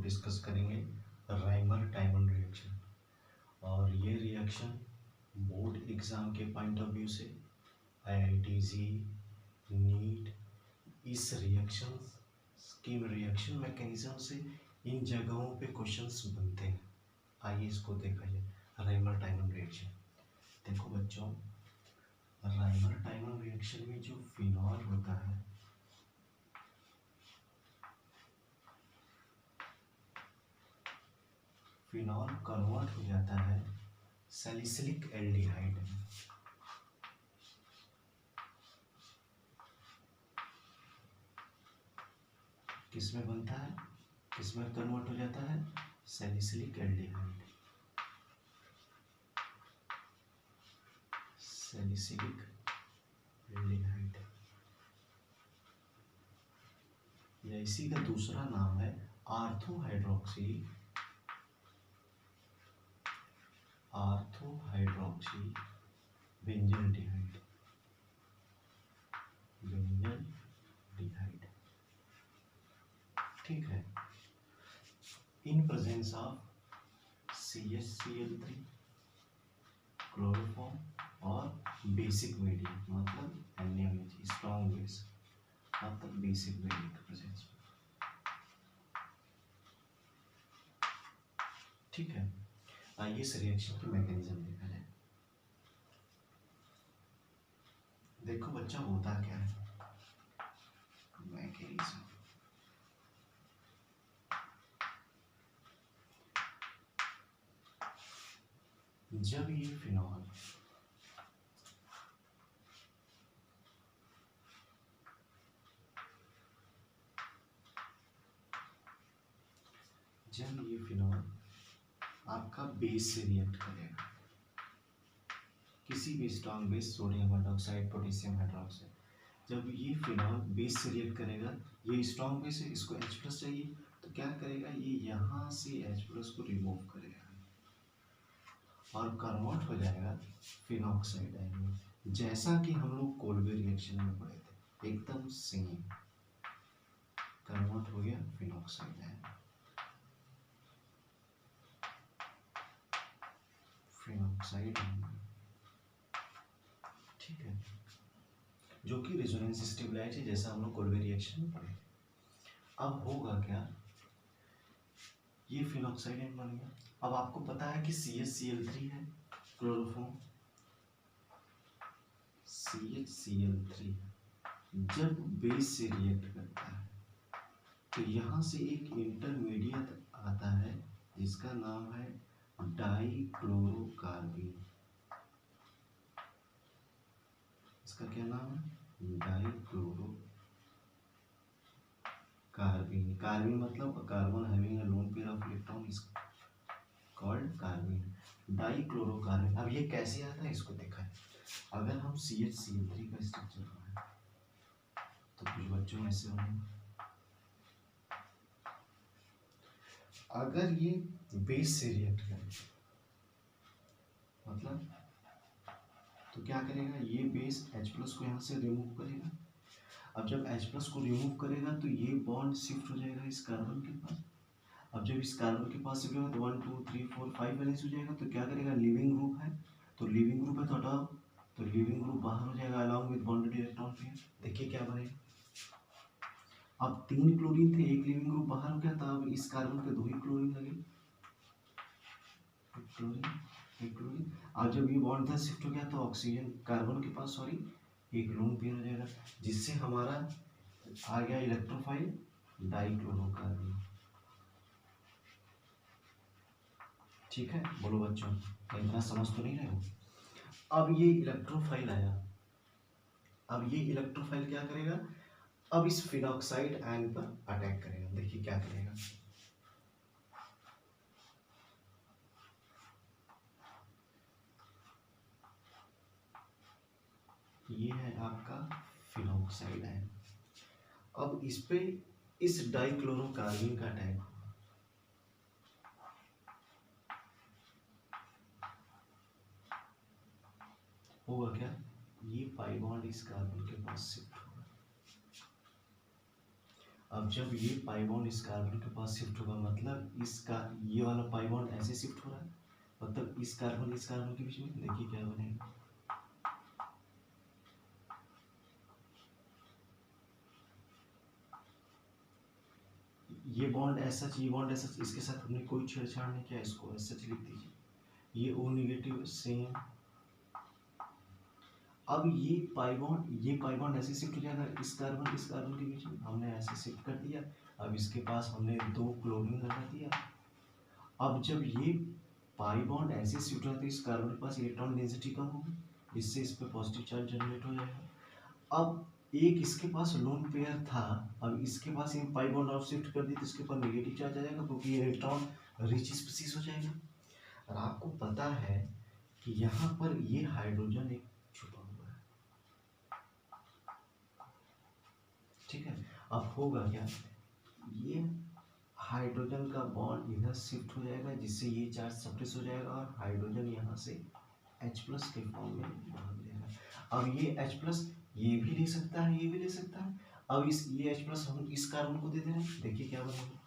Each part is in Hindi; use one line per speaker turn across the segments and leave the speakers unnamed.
डिस्कस करेंगे राइमर डायमंड रिएक्शन। और ये रिएक्शन बोर्ड एग्ज़ाम के पॉइंट ऑफ व्यू से IITG नीट इस रिएक्शन की रिएक्शन मैकेनिज्म से इन जगहों पे क्वेश्चंस बनते हैं। आइए इसको देखा जाए। राइमर डायमंड रिएक्शन देखो बच्चों, राइमर डायमंड रिएक्शन में जो फिनॉल होता है फिनॉल कन्वर्ट हो जाता है सैलिसिलिक एल्डिहाइड में। किसमें बनता है, किसमें कन्वर्ट हो जाता है? Salicylic aldehyde. सैलिसिलिक एल्डिहाइड या इसी का दूसरा नाम है आर्थोहाइड्रोक्सी बेंजल्डिहाइड। ठीक है। In presence of CHCl3 chloroform और बेसिक मीडियम मतलब NaOH स्ट्रॉन्ग बेस मतलब बेसिक मीडियम के प्रेजेंस में। ठीक है। आइए इस रिएक्शन की मैकेनिज्म देखा जाए। देखो बच्चा होता क्या है मैकेनिज्म। जब ये फिनॉल आपका बेस से रिएक्ट करेगा, किसी भी strong base sodium hydroxide potassium hydroxide, जब ये फिनॉल बेस से रिएक्ट करेगा, ये स्ट्रॉन्ग बेस है, इसको H+ चाहिए तो क्या करेगा, ये यहाँ से H+ को रिमूव करेगा और कन्वर्ट हो जाएगा फिनॉक्साइड आयन में। जैसा कि हम लोग कोल्बे रिएक्शन में पढ़े थे, एकदम सेम कन्वर्ट हो गया फिनॉक्साइड आयन। फिनॉक्साइड ठीक है, जो कि रेजोनेंस स्टेबलाइज है, जैसा हम लोग कोल्बे रिएक्शन में पढ़े। अब होगा क्या, ये फिनॉक्साइड आयन बन गया। अब आपको पता है कि CHCl3 है क्लोरोफॉर्म। CHCl3 जब बेस से रिएक्ट करता है तो यहाँ से एक इंटरमीडिएट आता है जिसका नाम है डाइक्लोरोकार्बीन। इसका क्या नाम है? डाइक्लोरोकार्बीन। कार्बीन मतलब carbon having a lone pair of electron is called carbene. डाइक्लोरोकार्बीन। अब ये कैसे आता है इसको देखा है। अगर हम CHCl3 का स्ट्रक्चर बनाए तो कुछ बच्चों ऐसे होंगे। अगर ये बेस से रिएक्ट करे मतलब तो क्या करेगा, ये बेस H+ को यहाँ से रिमूव करेगा। अब जब H+ को रिमूव करेगा तो ये बॉन्ड शिफ्ट हो जाएगा इस कार्बन के पास। अब जब इस कार्बन के पास शिफ्ट होगा तो 1 2 3 4 5 बैलेंस हो जाएगा। तो क्या करेगा, लिविंग ग्रुप है तो लिविंग ग्रुप है तो हटाओ, तो लिविंग ग्रुप बाहर हो जाएगा along with bonded electron pair. देखिए क्या बनेगा। अब 3 क्लोरीन थे, एक लिविंग ग्रुप बाहर हो गया, तब इस कार्बन पे 2 ही क्लोरीन लगे। क्लोरीन अब जब ये बॉन्ड था शिफ्ट हो गया तो ऑक्सीजन कार्बन के पास एक लोन पेयर हो जाएगा, जिससे हमारा आ गया इलेक्ट्रोफाइल डाइक्लोरोकार्बन। ठीक है, बोलो बच्चों, इतना समझ तो नहीं रहे हो। अब ये इलेक्ट्रोफाइल आया, अब ये इलेक्ट्रोफाइल क्या करेगा, अब इस फिनॉक्साइड आयन पर अटैक करेगा। देखिए क्या करेगा, ये है आपका फिनॉक्साइड आयन। अब इस पे इस डाइक्लोरोकार्बन का अटैक होगा क्या, ये पाई बॉन्ड इस कार्बन के पास शिफ्ट होगा। अब जब ये पाई बॉन्ड इस कार्बन के पास शिफ्ट होगा, मतलब इसका ये वाला पाई बॉन्ड ऐसे शिफ्ट हो रहा है, मतलब इस कार्बन के बीच में देखिए क्या बनेगा, ये बॉन्ड ऐसा, ये बॉन्ड ऐसा, इसके साथ हमने कोई छेड़छाड़ नहीं किया, इसको ऐसा लिख दीजिए, ये ओ नेगेटिव सेम। अब ये पाई बॉन्ड ऐसे शिफ्ट हो जाएगा इस कार्बन के बीच में, हमने ऐसे शिफ्ट कर दिया। अब इसके पास हमने 2 क्लोरीन लगा दिया। अब जब ये पाई बॉन्ड ऐसे शिफ्ट होता है इस कार्बन के पास इलेक्ट्रॉन डेंसिटी कम होगी, इससे इस पे पॉजिटिव चार्ज जनरेट हो जाएगा। अब एक इसके पास लोन पेयर था, अब इसके पास ये पाई बॉन्ड और शिफ्ट कर दी तो इसके ऊपर नेगेटिव चार्ज आ जाएगा, क्योंकि ये इलेक्ट्रॉन रिच स्पीसीज हो जाएगा। और आपको पता है कि यहाँ पर ये हाइड्रोजन एक छुपा हुआ है, ठीक है। अब होगा क्या, ये हाइड्रोजन का बॉन्ड इधर शिफ्ट हो जाएगा, जिससे ये चार्ज सप्रेस हो जाएगा और हाइड्रोजन यहाँ से H प्लस के फॉर्म में भाग लेगा। अब ये H प्लस ये भी ले सकता है, ये भी ले सकता है। अब इस ये H प्लस हम इस कार्बन को दे दे रहे हैं, देखिए क्या बनेगा,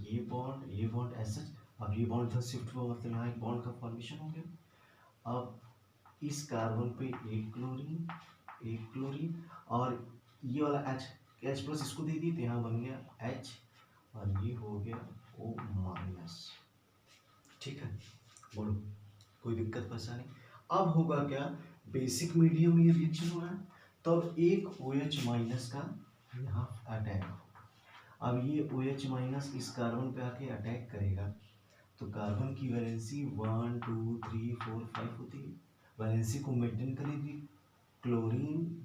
ये बॉन्ड ऐसा। अब ये बॉन्ड इधर शिफ्ट हुआ, मतलब यहाँ एक बॉन्ड का फॉर्मेशन हो गया। अब इस कार्बन पे एक क्लोरीन और ये वाला H प्लस इसको दे दी तो यहाँ बन गया H और ये हो गया O माइनस, ठीक है। बोलो कोई दिक्कत परेशानी। अब होगा क्या, बेसिक मीडियम में ये रिएक्शन हो रहा है, तब एक OH माइनस का यहाँ अटैक होगा। अब ये OH माइनस इस कार्बन पे आके अटैक करेगा, तो कार्बन की वैलेंसी 1 2 3 4 5 होती है, वैलेंसी को मेंटेन करेगी, क्लोरीन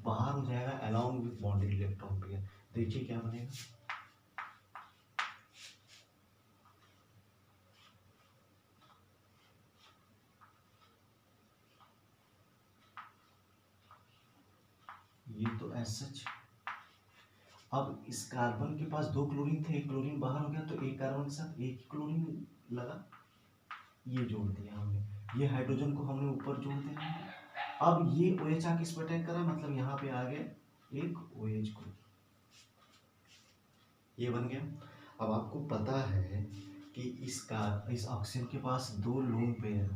बाहर हो जाएगा along with bonded electron pair. देखिए क्या बनेगा, ये तो सच। अब इस कार्बन के पास 2 क्लोरीन थे, एक क्लोरीन बाहर हो गया, तो एक कार्बन के साथ एक क्लोरीन लगा, ये जोड़ दिया हमने, ये हाइड्रोजन को हमने ऊपर जोड़ दिया। अब ये OH आके इस पर अटैक करा, मतलब यहाँ पे आ गया एक OH ग्रुप, ये बन गया। अब आपको पता है कि इस ऑक्सीजन के पास 2 लोन पेयर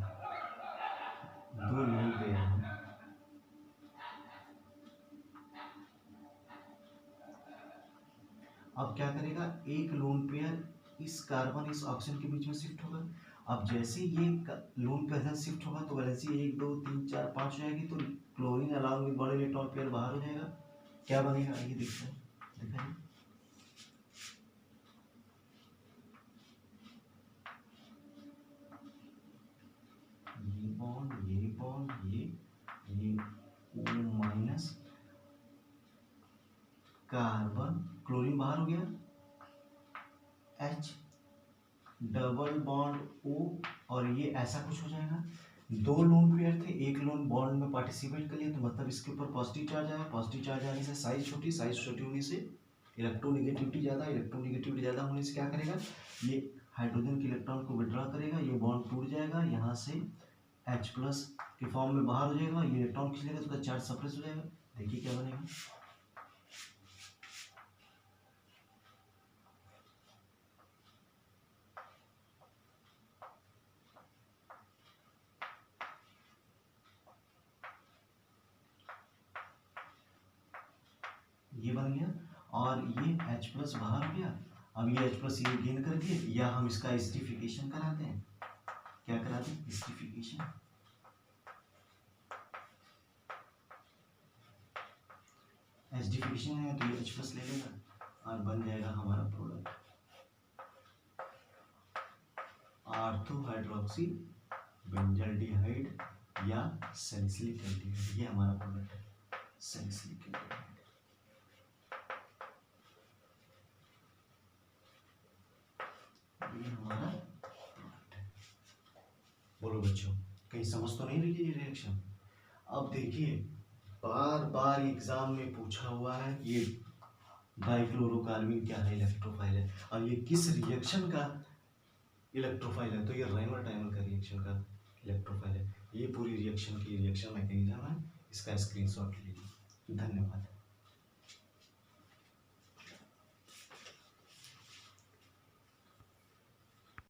हैं। अब क्या करेगा, एक लोन पेयर इस कार्बन इस ऑक्सीजन के बीच में शिफ्ट होगा। अब जैसे ये लोन पेयर शिफ्ट होगा तो वैलेंसी 1 2 3 4 5 हो जाएगी, तो chlorine along with bonded electron pair बाहर हो जाएगा। क्या बनेगा ये देखते हैं, दिखाइए, ये बॉन्ड ये O माइनस, कार्बन क्लोरीन बाहर हो गया, H डबल बॉन्ड O, और ये ऐसा कुछ हो जाएगा। 2 लोन पेयर थे, एक लोन बॉन्ड में पार्टिसिपेट कर लिया, तो मतलब इसके ऊपर पॉजिटिव चार्ज आया, पॉजिटिव चार्ज आने से साइज छोटी होने से इलेक्ट्रोनेगेटिविटी ज़्यादा होने से क्या करेगा, ये हाइड्रोजन के इलेक्ट्रॉन को विड्रॉ करेगा, ये बॉन्ड टूट जाएगा, यहाँ से H प्लस के फॉर्म में बाहर हो जाएगा, ये इलेक्ट्रॉन खींच लेगा तो उसका चार्ज सप्रेस हो जाएगा। देखिए क्या बनेगा, ये बन गया, और ये H प्लस बाहर हो गया। अब ये H प्लस ये गेन कर दिए, या हम इसका एसिडिफिकेशन कराते हैं, क्या कराते हैं, एसिडिफिकेशन। एसिडिफिकेशन है तो ये H प्लस ले लेगा और बन जाएगा हमारा प्रोडक्ट ऑर्थो हाइड्रोक्सी बेंजल्डिहाइड या सैलिसिलिक एल्डिहाइड, ये हमारा प्रोडक्ट है सैलिसिलिक एल्डिहाइड। ये हमारा प्रोडक्ट है। बोलो बच्चों, कहीं समझ तो नहीं रही ये रिएक्शन। अब देखिए बार बार एग्जाम में पूछा हुआ है, ये डाइक्लोरोकार्बन क्या है, इलेक्ट्रोफाइल है, और ये किस रिएक्शन का इलेक्ट्रोफाइल है, तो ये रेनॉल्ट टाइमर का रिएक्शन का इलेक्ट्रोफाइल है। ये पूरी रिएक्शन की रिएक्शन मैकेनिज्म है, इसका स्क्रीनशॉट लीजिए। धन्यवाद।